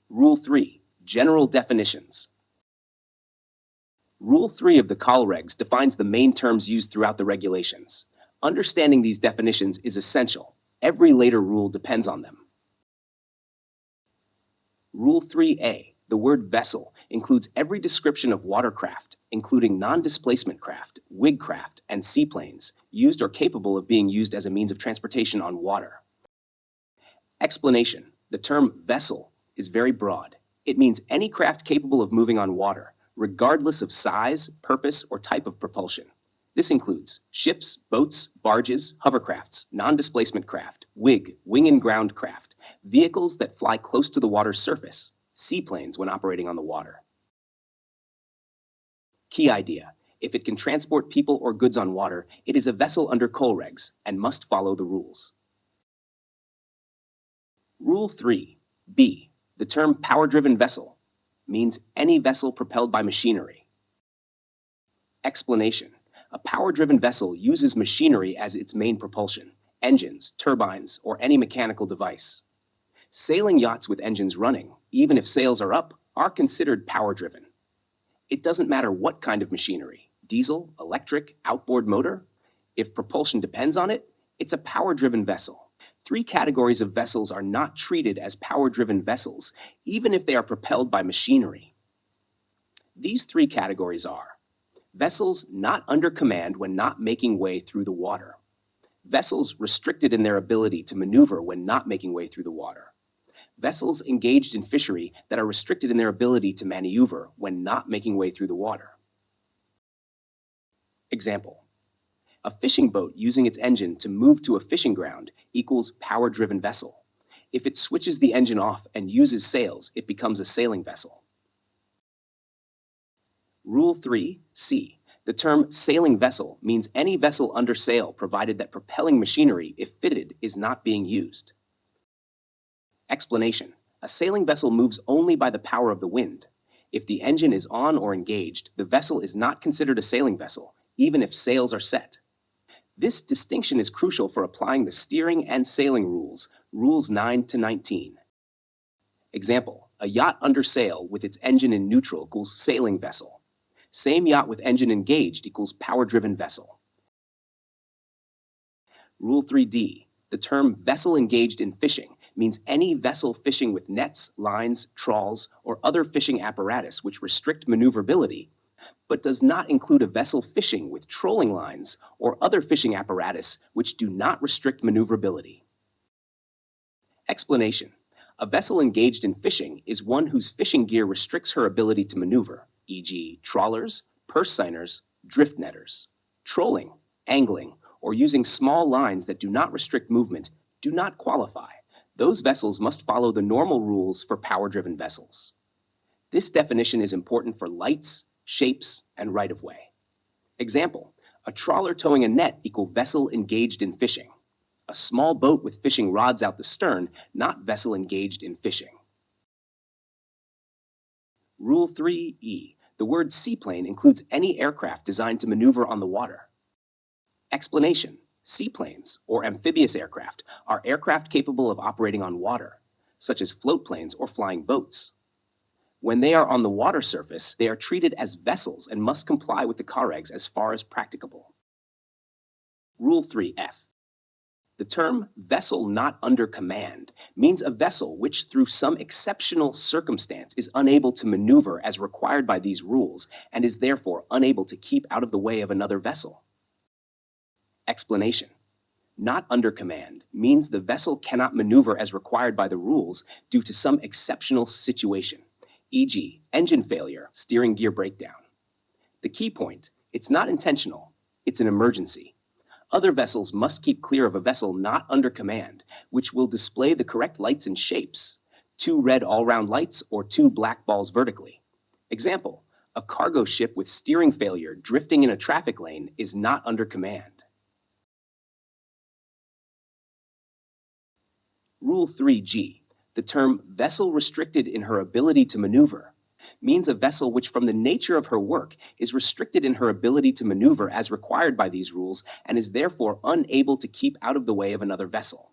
Rule 3. General definitions. Rule 3 of the COLREGs defines the main terms used throughout the regulations. Understanding these definitions is essential. Every later rule depends on them. Rule 3A. The word vessel includes every description of watercraft, including non-displacement craft, wig craft, and seaplanes, used or capable of being used as a means of transportation on water. Explanation. The term vessel is very broad. It means any craft capable of moving on water, regardless of size, purpose, or type of propulsion. This includes ships, boats, barges, hovercrafts, non-displacement craft, wing and ground craft, vehicles that fly close to the water's surface, seaplanes when operating on the water. Key idea. If it can transport people or goods on water, it is a vessel under COLREGs and must follow the rules. Rule 3B. The term power-driven vessel means any vessel propelled by machinery. Explanation. A power-driven vessel uses machinery as its main propulsion, engines, turbines, or any mechanical device. Sailing yachts with engines running, even if sails are up, are considered power-driven. It doesn't matter what kind of machinery, diesel, electric, outboard motor. If propulsion depends on it, it's a power-driven vessel. 3 categories of vessels are not treated as power-driven vessels, even if they are propelled by machinery. These 3 categories are vessels not under command when not making way through the water, vessels restricted in their ability to maneuver when not making way through the water, vessels engaged in fishery that are restricted in their ability to maneuver when not making way through the water. Example. A fishing boat using its engine to move to a fishing ground equals power-driven vessel. If it switches the engine off and uses sails, it becomes a sailing vessel. Rule 3C. The term sailing vessel means any vessel under sail provided that propelling machinery, if fitted, is not being used. Explanation. A sailing vessel moves only by the power of the wind. If the engine is on or engaged, the vessel is not considered a sailing vessel, even if sails are set. This distinction is crucial for applying the steering and sailing rules, Rules 9 to 19. Example. A yacht under sail with its engine in neutral equals sailing vessel. Same yacht with engine engaged equals power-driven vessel. Rule 3D. The term vessel engaged in fishing means any vessel fishing with nets, lines, trawls, or other fishing apparatus which restrict maneuverability, but does not include a vessel fishing with trolling lines or other fishing apparatus which do not restrict maneuverability. Explanation. A vessel engaged in fishing is one whose fishing gear restricts her ability to maneuver, e.g. trawlers, purse seiners, drift netters. Trolling, angling, or using small lines that do not restrict movement do not qualify. Those vessels must follow the normal rules for power-driven vessels. This definition is important for lights, shapes, and right-of-way. Example. A trawler towing a net equals vessel engaged in fishing. A small boat with fishing rods out the stern, not vessel engaged in fishing. Rule 3E. The word seaplane includes any aircraft designed to maneuver on the water. Explanation. Seaplanes, or amphibious aircraft, are aircraft capable of operating on water, such as float planes or flying boats. When they are on the water surface, they are treated as vessels and must comply with the COLREGs as far as practicable. Rule 3F. The term vessel not under command means a vessel which through some exceptional circumstance is unable to maneuver as required by these rules and is therefore unable to keep out of the way of another vessel. Explanation. Not under command means the vessel cannot maneuver as required by the rules due to some exceptional situation, e.g. engine failure, steering gear breakdown. The key point, it's not intentional, it's an emergency. Other vessels must keep clear of a vessel not under command, which will display the correct lights and shapes, 2 red all-round lights or 2 black balls vertically. Example, a cargo ship with steering failure drifting in a traffic lane is not under command. Rule 3G. The term vessel restricted in her ability to maneuver means a vessel which from the nature of her work is restricted in her ability to maneuver as required by these rules and is therefore unable to keep out of the way of another vessel.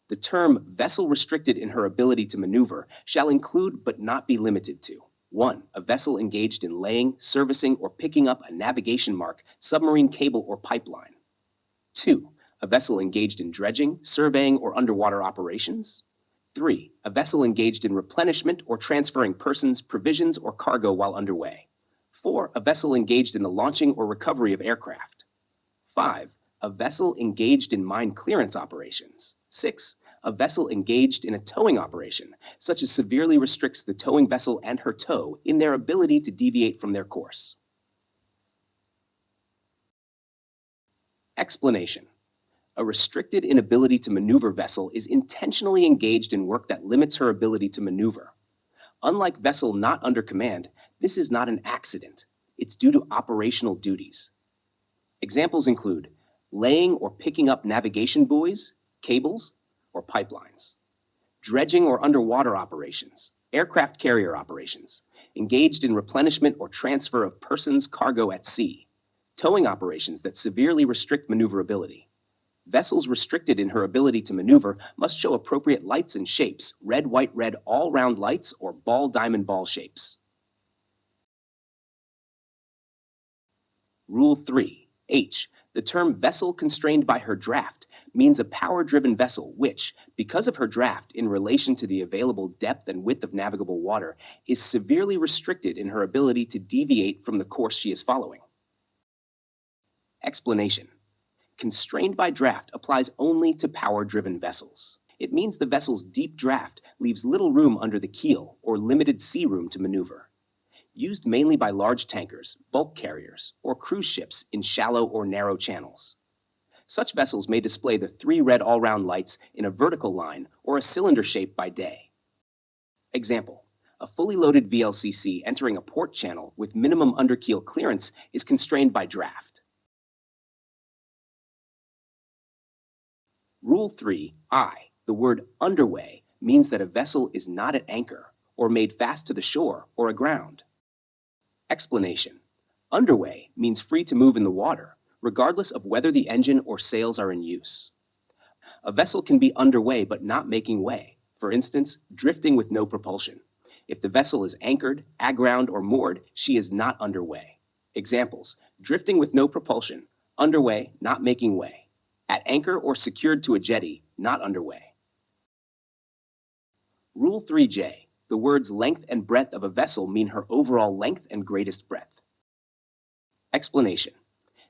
The term vessel restricted in her ability to maneuver shall include but not be limited to 1. A vessel engaged in laying, servicing, or picking up a navigation mark, submarine cable, or pipeline. 2. A vessel engaged in dredging, surveying, or underwater operations. 3. A vessel engaged in replenishment or transferring persons, provisions, or cargo while underway. 4. A vessel engaged in the launching or recovery of aircraft. 5. A vessel engaged in mine clearance operations. 6. A vessel engaged in a towing operation, such as severely restricts the towing vessel and her tow in their ability to deviate from their course. Explanation. A restricted inability to maneuver vessel is intentionally engaged in work that limits her ability to maneuver. Unlike vessel not under command, this is not an accident. It's due to operational duties. Examples include laying or picking up navigation buoys, cables, or pipelines, dredging or underwater operations, aircraft carrier operations, engaged in replenishment or transfer of persons, cargo at sea, towing operations that severely restrict maneuverability. Vessels restricted in her ability to maneuver must show appropriate lights and shapes, red, white, red, all-round lights, or ball, diamond, ball shapes. Rule 3. H. The term vessel constrained by her draft means a power-driven vessel which, because of her draft in relation to the available depth and width of navigable water, is severely restricted in her ability to deviate from the course she is following. Explanation. Constrained by draft applies only to power-driven vessels. It means the vessel's deep draft leaves little room under the keel or limited sea room to maneuver. Used mainly by large tankers, bulk carriers, or cruise ships in shallow or narrow channels. Such vessels may display the 3 red all-round lights in a vertical line or a cylinder shape by day. Example. A fully loaded VLCC entering a port channel with minimum underkeel clearance is constrained by draft. Rule 3I. The word underway means that a vessel is not at anchor or made fast to the shore or aground. Explanation. Underway means free to move in the water, regardless of whether the engine or sails are in use. A vessel can be underway but not making way, for instance, drifting with no propulsion. If the vessel is anchored, aground, or moored, she is not underway. Examples: drifting with no propulsion, underway, not making way. At anchor or secured to a jetty, not underway. Rule 3J. The words length and breadth of a vessel mean her overall length and greatest breadth. Explanation.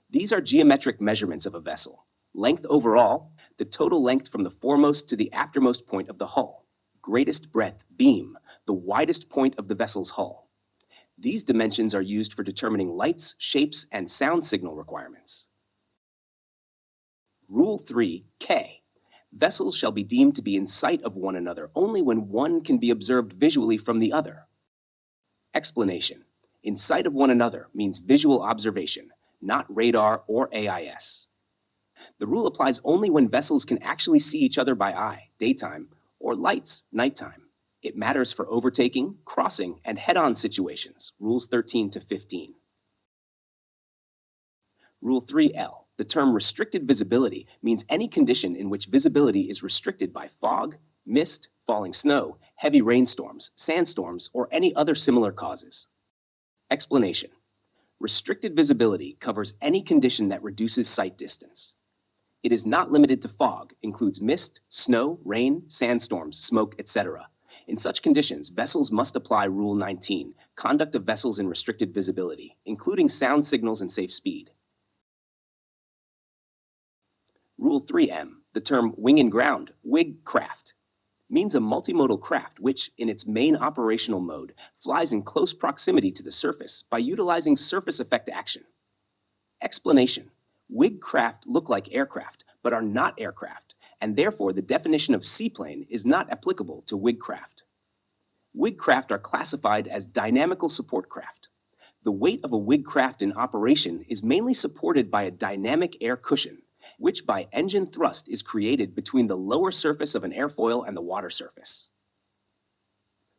These are geometric measurements of a vessel. Length overall, the total length from the foremost to the aftermost point of the hull. Greatest breadth, beam, the widest point of the vessel's hull. These dimensions are used for determining lights, shapes, and sound signal requirements. Rule 3K. Vessels shall be deemed to be in sight of one another only when one can be observed visually from the other. Explanation. In sight of one another means visual observation, not radar or AIS. The rule applies only when vessels can actually see each other by eye, daytime, or lights, nighttime. It matters for overtaking, crossing, and head-on situations, Rules 13 to 15. Rule 3L. The term restricted visibility means any condition in which visibility is restricted by fog, mist, falling snow, heavy rainstorms, sandstorms, or any other similar causes. Explanation. Restricted visibility covers any condition that reduces sight distance. It is not limited to fog, includes mist, snow, rain, sandstorms, smoke, etc. In such conditions, vessels must apply Rule 19, Conduct of Vessels in Restricted Visibility, including sound signals and safe speed. Rule 3M, the term wing and ground, WIG craft, means a multimodal craft which, in its main operational mode, flies in close proximity to the surface by utilizing surface effect action. Explanation. WIG craft look like aircraft, but are not aircraft, and therefore the definition of seaplane is not applicable to WIG craft. WIG craft are classified as dynamical support craft. The weight of a WIG craft in operation is mainly supported by a dynamic air cushion, which by engine thrust is created between the lower surface of an airfoil and the water surface.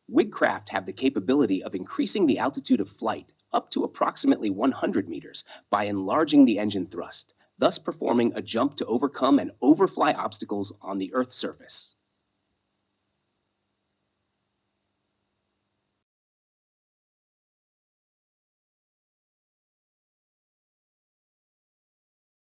WIG craft have the capability of increasing the altitude of flight up to approximately 100 meters by enlarging the engine thrust, thus performing a jump to overcome and overfly obstacles on the Earth's surface.